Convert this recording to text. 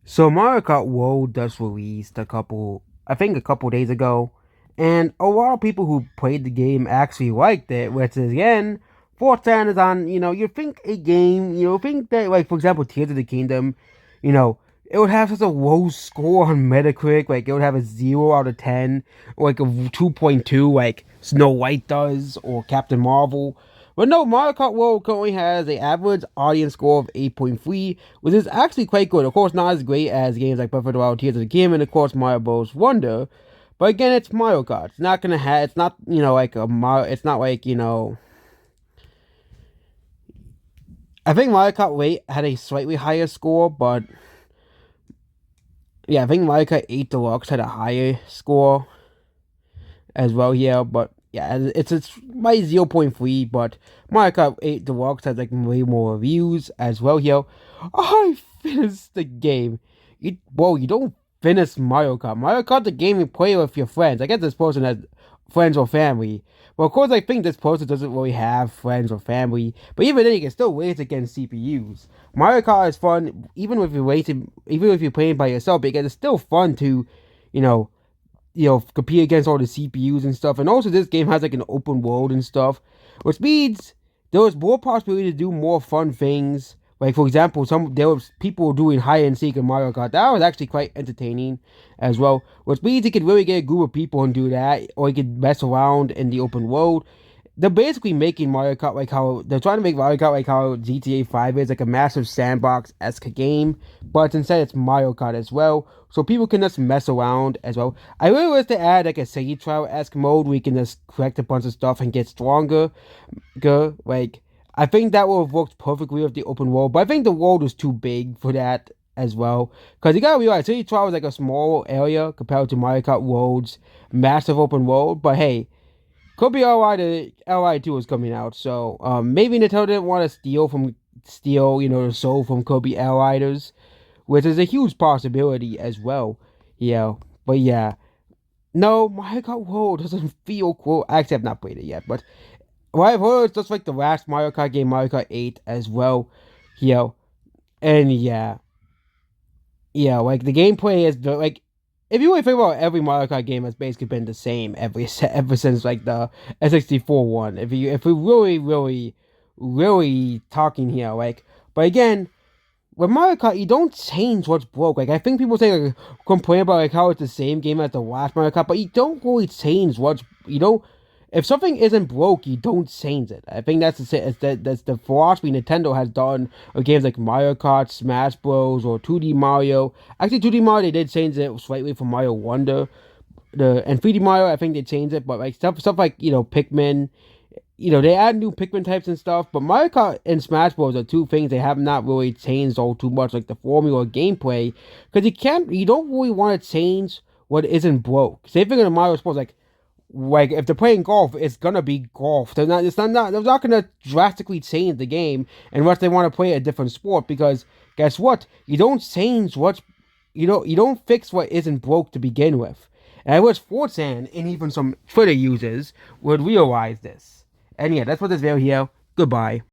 So Mario Kart World just released I think a couple days ago, and a lot of people who played the game actually liked it, which is again, Fortran is on, you think a game, think that, like, for example, Tears of the Kingdom, you know, it would have such a low score on Metacritic, like, it would have a 0 out of 10, or like a 2.2, like Snow White does, or Captain Marvel. But no, Mario Kart World currently has an average audience score of 8.3, which is actually quite good. Of course, not as great as games like Breath of the Wild, Tears of the Kingdom, and of course Mario Bros. Wonder. But again, it's Mario Kart. It's not gonna have. It's not like a Mario. It's not like I think Mario Kart 8 had a slightly higher score, but yeah, I think Mario Kart 8 Deluxe had a higher score as well here, but yeah, it's by 0.3, but Mario Kart 8 Deluxe has like way more reviews as well here. I finished the game. You don't finish Mario Kart. Mario Kart the game you play with your friends. I guess this person has friends or family. Well, of course, I think this person doesn't really have friends or family, but even then, you can still race against CPUs. Mario Kart is fun, even if you're playing by yourself, because it's still fun to, you know, compete against all the CPUs and stuff. And also, this game has like an open world and stuff, which means there was more possibility to do more fun things. Like, for example, there was people doing hide and seek in Mario Kart. That was actually quite entertaining as well. Which means you could really get a group of people and do that, or you could mess around in the open world. They're basically making Mario Kart like how they're trying to make Mario Kart like how GTA 5 is, like a massive sandbox esque game, but instead it's Mario Kart as well, so people can just mess around as well. I really wish to add like a city trial esque mode where you can just collect a bunch of stuff and get stronger. Like, I think that would have worked perfectly with the open world, but I think the world was too big for that as well. Because you gotta realize, city trial is like a small area compared to Mario Kart World's massive open world, but hey. Could be Alright 2 is coming out, so maybe Nintendo didn't want to steal, the soul from Kirby Outriders, which is a huge possibility as well. Yeah, but yeah. No, Mario Kart World doesn't feel cool. Actually, I've not played it yet, but what I've heard is just like the last Mario Kart game, Mario Kart 8 as well. Yeah, and yeah, like the gameplay is like if you really think about it, every Mario Kart game has basically been the same ever since like the N64 one. If we really talking here, like, but again, with Mario Kart, you don't change what's broke. Like, I think people say like complain about like how it's the same game as the last Mario Kart, but you don't really change what's you don't. If something isn't broke, you don't change it. I think that's the philosophy Nintendo has done with games like Mario Kart, Smash Bros, or 2D Mario. Actually, 2D Mario they did change it slightly from Mario Wonder. And 3D Mario, I think they changed it, but like stuff like Pikmin, they add new Pikmin types and stuff. But Mario Kart and Smash Bros are two things they have not really changed all too much, like the formula or gameplay, because you don't really want to change what isn't broke. Same thing in Mario Sports, like if they're playing golf, it's gonna be golf. They're not gonna drastically change the game unless they want to play a different sport. Because guess what? You don't change you don't fix what isn't broke to begin with. And I wish Fortran and even some Twitter users would realize this. And yeah, that's what this video here. Goodbye.